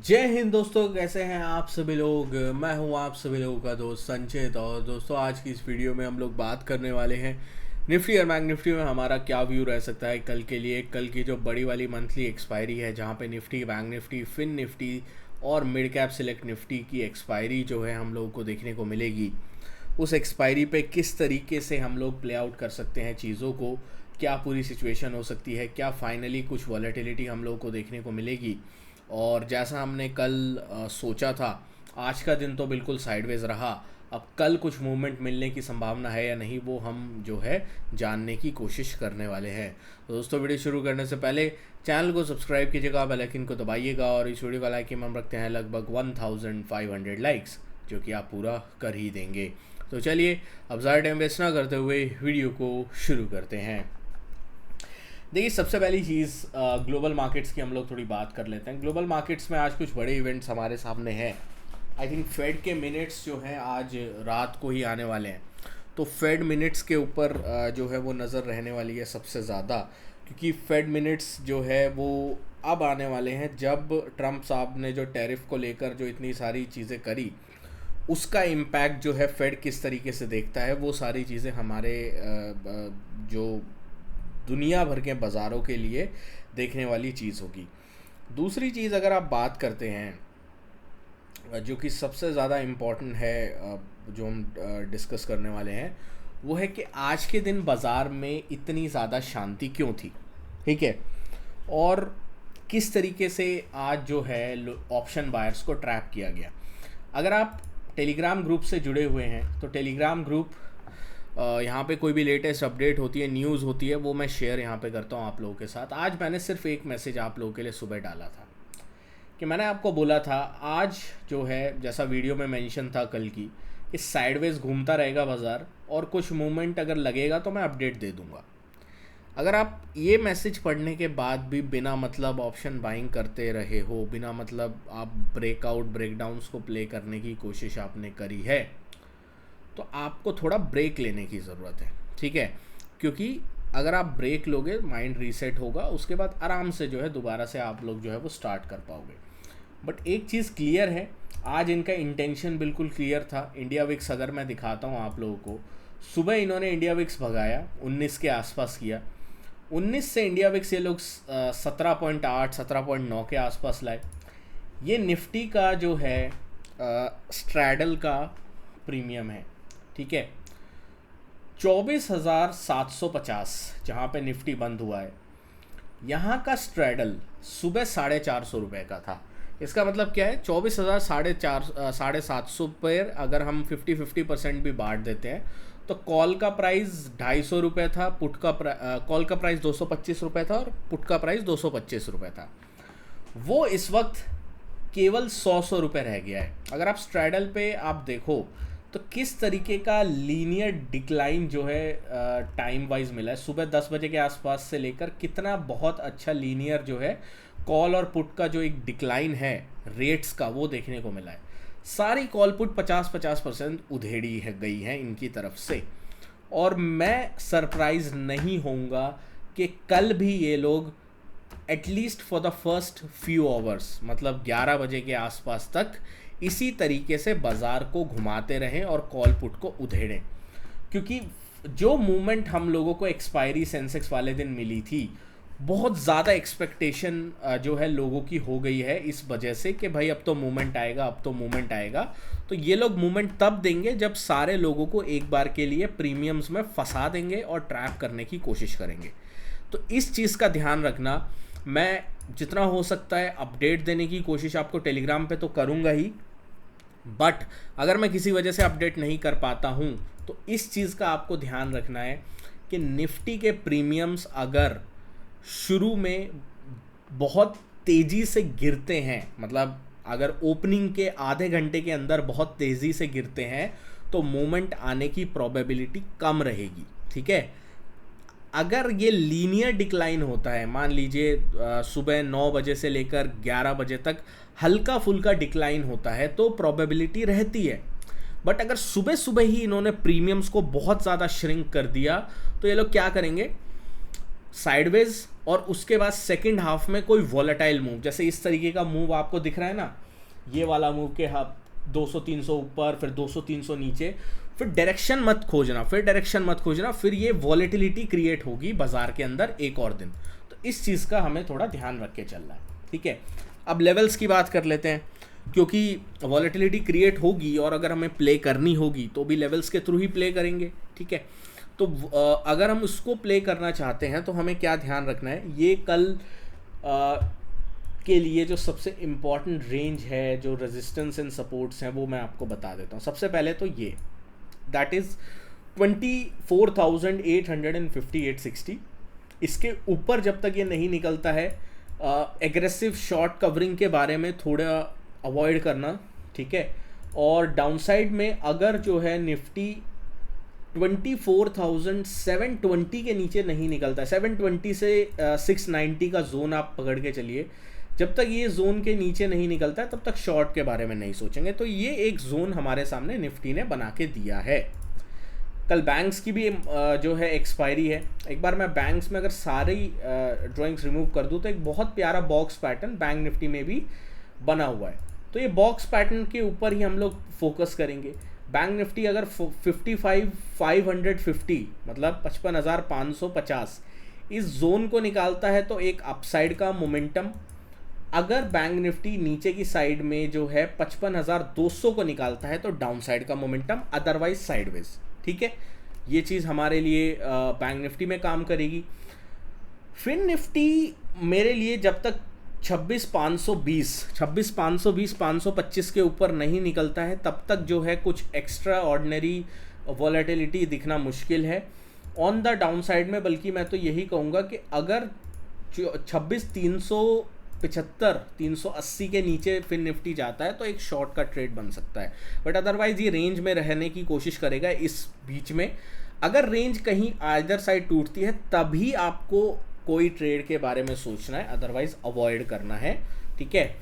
जय हिंद दोस्तों, कैसे हैं आप सभी लोग। मैं हूं आप सभी लोगों का दोस्त संचित। और दोस्तों, आज की इस वीडियो में हम लोग बात करने वाले हैं निफ्टी और बैंक निफ्टी में हमारा क्या व्यू रह सकता है कल के लिए। कल की जो बड़ी वाली मंथली एक्सपायरी है, जहां पे निफ्टी, बैंक निफ्टी, फिन निफ्टी और मिड कैप सिलेक्ट निफ्टी की एक्सपायरी जो है हम लोगों को देखने को मिलेगी। उस एक्सपायरी पे किस तरीके से हम लोग प्ले आउट कर सकते हैं चीज़ों को, क्या पूरी सिचुएशन हो सकती है, क्या फाइनली कुछ वॉलेटिलिटी हम लोगों को देखने को मिलेगी। और जैसा हमने कल सोचा था, आज का दिन तो बिल्कुल साइडवेज रहा। अब कल कुछ मूवमेंट मिलने की संभावना है या नहीं, वो हम जो है जानने की कोशिश करने वाले हैं। तो दोस्तों, वीडियो शुरू करने से पहले चैनल को सब्सक्राइब कीजिएगा, बेल आइकन को दबाइएगा और इस वीडियो का लाइक की हम रखते हैं लगभग 1500 लाइक्स, जो कि आप पूरा कर ही देंगे। तो चलिए, अब ज़्यादा टाइम वेस्ट ना करते हुए वीडियो को शुरू करते हैं। देखिए, सबसे पहली चीज़ ग्लोबल मार्केट्स की हम लोग थोड़ी बात कर लेते हैं। ग्लोबल मार्केट्स में आज कुछ बड़े इवेंट्स हमारे सामने हैं। आई थिंक फेड के मिनट्स जो हैं आज रात को ही आने वाले हैं, तो फेड मिनट्स के ऊपर जो है वो नज़र रहने वाली है सबसे ज़्यादा, क्योंकि फेड मिनट्स जो है वो अब आने वाले हैं जब ट्रम्प साहब ने जो टैरिफ को लेकर जो इतनी सारी चीज़ें करी, उसका इम्पैक्ट जो है फेड किस तरीके से देखता है, वो सारी चीज़ें हमारे जो दुनिया भर के बाज़ारों के लिए देखने वाली चीज़ होगी। दूसरी चीज़ अगर आप बात करते हैं जो कि सबसे ज़्यादा इम्पॉर्टेंट है, जो हम डिस्कस करने वाले हैं, वो है कि आज के दिन बाज़ार में इतनी ज़्यादा शांति क्यों थी, ठीक है, और किस तरीके से आज जो है ऑप्शन बायर्स को ट्रैप किया गया। अगर आप टेलीग्राम ग्रुप से जुड़े हुए हैं तो टेलीग्राम ग्रुप यहाँ पे कोई भी लेटेस्ट अपडेट होती है, न्यूज़ होती है, वो मैं शेयर यहाँ पे करता हूँ आप लोगों के साथ। आज मैंने सिर्फ एक मैसेज आप लोगों के लिए सुबह डाला था कि मैंने आपको बोला था आज जो है, जैसा वीडियो में मेंशन था कल की, कि साइडवेज घूमता रहेगा बाज़ार और कुछ मूवमेंट अगर लगेगा तो मैं अपडेट दे दूँगा। अगर आप ये मैसेज पढ़ने के बाद भी बिना मतलब ऑप्शन बाइंग करते रहे हो, बिना मतलब आप ब्रेकआउट ब्रेकडाउन्स को प्ले करने की कोशिश आपने करी है, तो आपको थोड़ा ब्रेक लेने की ज़रूरत है, ठीक है। क्योंकि अगर आप ब्रेक लोगे, माइंड रीसेट होगा, उसके बाद आराम से जो है दोबारा से आप लोग जो है वो स्टार्ट कर पाओगे। बट एक चीज़ क्लियर है, आज इनका इंटेंशन बिल्कुल क्लियर था। इंडिया विक्स अगर मैं दिखाता हूँ आप लोगों को, सुबह इन्होंने इंडिया विक्स भगाया, 19 के आसपास किया। 19 से इंडिया विक्स ये लोग 17.8 17.9 के आसपास लाए। ये निफ्टी का जो है स्ट्रैडल का प्रीमियम है, ठीक है, 24,750 जहाँ पे निफ्टी बंद हुआ है, यहाँ का स्ट्रैडल सुबह 450 का था। इसका मतलब क्या है, 24,000 450 पर अगर हम 50-50% भी बांट देते हैं तो कॉल का प्राइस 250 रुपये था, पुट का कॉल का प्राइस 225 रुपये था और पुट का प्राइस 225 रुपये था। वो इस वक्त केवल 100 रुपये रह गया है। अगर आप स्ट्रैडल पे आप देखो तो किस तरीके का लीनियर डिक्लाइन जो है टाइम वाइज मिला है, सुबह 10 बजे के आसपास से लेकर कितना बहुत अच्छा लीनियर जो है कॉल और पुट का जो एक डिक्लाइन है रेट्स का, वो देखने को मिला है। सारी कॉल पुट 50% उधेड़ी है गई है इनकी तरफ से। और मैं सरप्राइज नहीं होऊंगा कि कल भी ये लोग at least for the first few hours, मतलब 11 बजे के आसपास तक इसी तरीके से बाज़ार को घुमाते रहें और कॉल पुट को उधेड़ें। क्योंकि जो मूवमेंट हम लोगों को एक्सपायरी सेंसेक्स वाले दिन मिली थी, बहुत ज़्यादा एक्सपेक्टेशन जो है लोगों की हो गई है इस वजह से कि भाई अब तो मूवमेंट आएगा, अब तो मूवमेंट आएगा। तो ये लोग मूवमेंट तब देंगे जब सारे लोगों को एक बार के लिए प्रीमियम्स में फंसा देंगे और ट्रैप करने की कोशिश करेंगे। तो इस चीज़ का ध्यान रखना। मैं जितना हो सकता है अपडेट देने की कोशिश आपको टेलीग्राम पे तो करूँगा ही, बट अगर मैं किसी वजह से अपडेट नहीं कर पाता हूँ तो इस चीज़ का आपको ध्यान रखना है कि निफ्टी के प्रीमियम्स अगर शुरू में बहुत तेज़ी से गिरते हैं, मतलब अगर ओपनिंग के आधे घंटे के अंदर बहुत तेज़ी से गिरते हैं, तो मोमेंट आने की प्रोबेबिलिटी कम रहेगी, ठीक है। अगर ये लीनियर डिक्लाइन होता है, मान लीजिए सुबह 9 बजे से लेकर 11 बजे तक हल्का फुल्का डिक्लाइन होता है, तो प्रोबेबिलिटी रहती है। बट अगर सुबह सुबह ही इन्होंने प्रीमियम्स को बहुत ज़्यादा श्रिंक कर दिया, तो ये लोग क्या करेंगे, साइडवेज, और उसके बाद सेकंड हाफ में कोई वॉलेटाइल मूव, जैसे इस तरीके का मूव आपको दिख रहा है ना, ये वाला मूव के हाफ 200-300 ऊपर, फिर 200-300 नीचे, फिर डायरेक्शन मत खोजना, फिर ये वॉलेटिलिटी क्रिएट होगी बाजार के अंदर एक और दिन। तो इस चीज़ का हमें थोड़ा ध्यान रख के चलना है, ठीक है। अब लेवल्स की बात कर लेते हैं, क्योंकि वॉलेटिलिटी क्रिएट होगी और अगर हमें प्ले करनी होगी तो भी लेवल्स के थ्रू ही प्ले करेंगे, ठीक है। तो अगर हम उसको प्ले करना चाहते हैं तो हमें क्या ध्यान रखना है, ये कल के लिए जो सबसे इम्पॉर्टेंट रेंज है, जो रेजिस्टेंस एंड सपोर्ट्स हैं, वो मैं आपको बता देता हूँ। सबसे पहले तो ये दैट इज़ 24,850-860। इसके ऊपर जब तक ये नहीं निकलता है, एग्रेसिव शॉर्ट कवरिंग के बारे में थोड़ा अवॉइड करना, ठीक है। और डाउनसाइड में अगर जो है निफ्टी 24,720 के नीचे नहीं निकलता है, 720 से 690 का जोन आप पकड़ के चलिए, जब तक ये जोन के नीचे नहीं निकलता है तब तक शॉर्ट के बारे में नहीं सोचेंगे। तो ये एक जोन हमारे सामने निफ्टी ने बना के दिया है। कल बैंक्स की भी जो है एक्सपायरी है। एक बार मैं बैंक्स में अगर सारी ड्राइंग्स रिमूव कर दूँ तो एक बहुत प्यारा बॉक्स पैटर्न बैंक निफ्टी में भी बना हुआ है। तो ये बॉक्स पैटर्न के ऊपर ही हम लोग फोकस करेंगे। बैंक निफ्टी अगर 55,550 मतलब 55,550 इस जोन को निकालता है तो एक अपसाइड का मोमेंटम। अगर बैंक निफ्टी नीचे की साइड में जो है 55,200 को निकालता है तो डाउन साइड का मोमेंटम, अदरवाइज साइडवेज, ठीक है। ये चीज़ हमारे लिए बैंक निफ्टी में काम करेगी। फिन निफ्टी मेरे लिए जब तक 26,520, 525 के ऊपर नहीं निकलता है तब तक जो है कुछ एक्स्ट्रा ऑर्डिनरी वॉलेटिलिटी दिखना मुश्किल है ऑन द डाउन साइड में। बल्कि मैं तो यही कहूँगा कि अगर 26,375, 380 के नीचे फिर निफ्टी जाता है तो एक शॉर्ट का ट्रेड बन सकता है, बट अदरवाइज ये रेंज में रहने की कोशिश करेगा इस बीच में। अगर रेंज कहीं आइदर साइड टूटती है तभी आपको कोई ट्रेड के बारे में सोचना है, अदरवाइज अवॉइड करना है, ठीक है।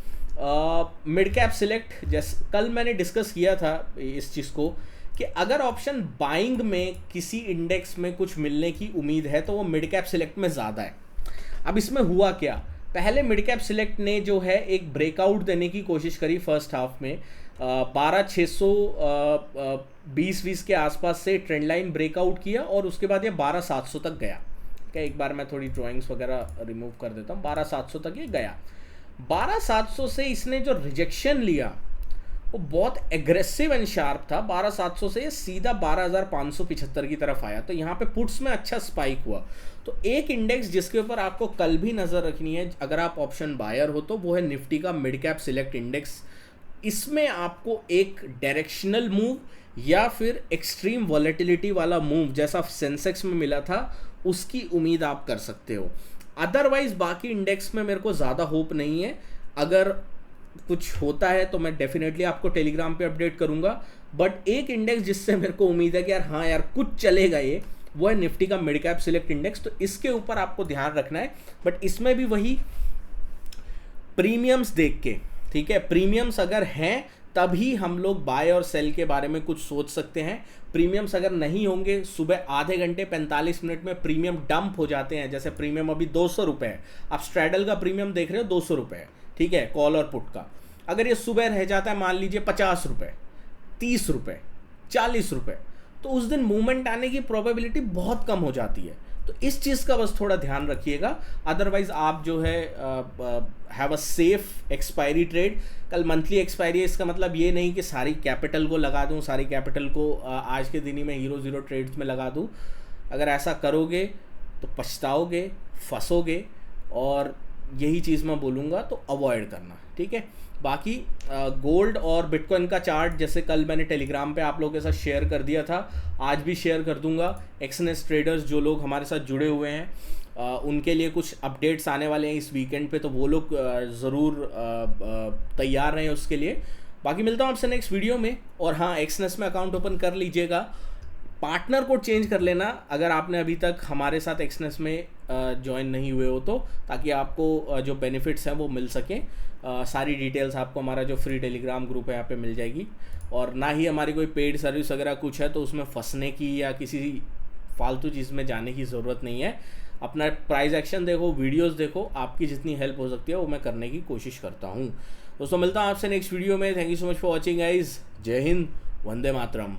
मिड कैप सिलेक्ट, जैसे कल मैंने डिस्कस किया था इस चीज़ को कि अगर ऑप्शन बाइंग में किसी इंडेक्स में कुछ मिलने की उम्मीद है तो वो मिड कैप सिलेक्ट में ज़्यादा है। अब इसमें हुआ क्या, पहले मिड कैप सिलेक्ट ने जो है एक ब्रेकआउट देने की कोशिश करी फर्स्ट हाफ में, 12,620 के आसपास से ट्रेंड लाइन ब्रेकआउट किया और उसके बाद ये 12,700 तक गया। क्या एक बार मैं थोड़ी ड्राइंग्स वगैरह रिमूव कर देता हूँ, 12,700 तक ये गया। 12,700 से इसने जो रिजेक्शन लिया वो बहुत एग्रेसिव एंड शार्प था। 12,700 से ये सीधा 12,575 की तरफ आया, तो यहाँ पे पुट्स में अच्छा स्पाइक हुआ। तो एक इंडेक्स जिसके ऊपर आपको कल भी नज़र रखनी है अगर आप ऑप्शन बायर हो तो वो है निफ्टी का मिड कैप सिलेक्ट इंडेक्स। इसमें आपको एक डायरेक्शनल मूव या फिर एक्सट्रीम वॉलेटिलिटी वाला मूव जैसा सेंसेक्स में मिला था उसकी उम्मीद आप कर सकते हो। अदरवाइज बाकी इंडेक्स में मेरे को ज़्यादा होप नहीं है। अगर कुछ होता है तो मैं डेफिनेटली आपको टेलीग्राम पे अपडेट करूंगा, बट एक इंडेक्स जिससे मेरे को उम्मीद है कि यार हाँ यार कुछ चलेगा ये, वो है निफ्टी का मिड कैप सिलेक्ट इंडेक्स। तो इसके ऊपर आपको ध्यान रखना है, बट इसमें भी वही प्रीमियम्स देख के, ठीक है। प्रीमियम्स अगर हैं तभी हम लोग बाय और सेल के बारे में कुछ सोच सकते हैं। प्रीमियम्स अगर नहीं होंगे, सुबह आधे घंटे 45 मिनट में प्रीमियम डंप हो जाते हैं। जैसे प्रीमियम अभी 200 रुपये है, आप स्ट्रैडल का प्रीमियम देख रहे हो 200 रुपये है, ठीक है, कॉल और पुट का। अगर ये सुबह रह जाता है मान लीजिए 50 रुपये, 30 रुपये, 40 रुपये, तो उस दिन मूवमेंट आने की प्रोबेबिलिटी बहुत कम हो जाती है। तो इस चीज़ का बस थोड़ा ध्यान रखिएगा। अदरवाइज आप जो है have a safe expiry trade. कल मंथली एक्सपायरी है, इसका मतलब ये नहीं कि सारी कैपिटल को लगा दूं, सारी कैपिटल को आज के दिन ही में हीरो ज़ीरो ट्रेड्स में लगा दूं। अगर ऐसा करोगे तो पछताओगे, फंसोगे, और यही चीज़ मैं बोलूँगा, तो अवॉइड करना, ठीक है। बाकी गोल्ड और बिटकॉइन का चार्ट जैसे कल मैंने टेलीग्राम पे आप लोगों के साथ शेयर कर दिया था, आज भी शेयर कर दूंगा। एक्सएनएस ट्रेडर्स जो लोग हमारे साथ जुड़े हुए हैं उनके लिए कुछ अपडेट्स आने वाले हैं इस वीकेंड पे, तो वो लोग ज़रूर तैयार रहें उसके लिए। बाकी मिलता हूँ आपसे नेक्स्ट वीडियो में। और हाँ, एक्सएनएस में अकाउंट ओपन कर लीजिएगा, पार्टनर कोड चेंज कर लेना अगर आपने अभी तक हमारे साथ एक्सएनएस में ज्वाइन नहीं हुए हो तो, ताकि आपको जो बेनिफिट्स हैं वो मिल सकें। सारी डिटेल्स आपको हमारा जो फ्री टेलीग्राम ग्रुप है यहाँ पे मिल जाएगी। और ना ही हमारी कोई पेड सर्विस वगैरह कुछ है तो उसमें फंसने की या किसी फालतू चीज़ में जाने की ज़रूरत नहीं है। अपना प्राइस एक्शन देखो, वीडियोस देखो, आपकी जितनी हेल्प हो सकती है वो मैं करने की कोशिश करता हूँ। दोस्तों मिलता हूँ आपसे नेक्स्ट वीडियो में। Thank you so much for watching guys. जय हिंद, वंदे मातरम।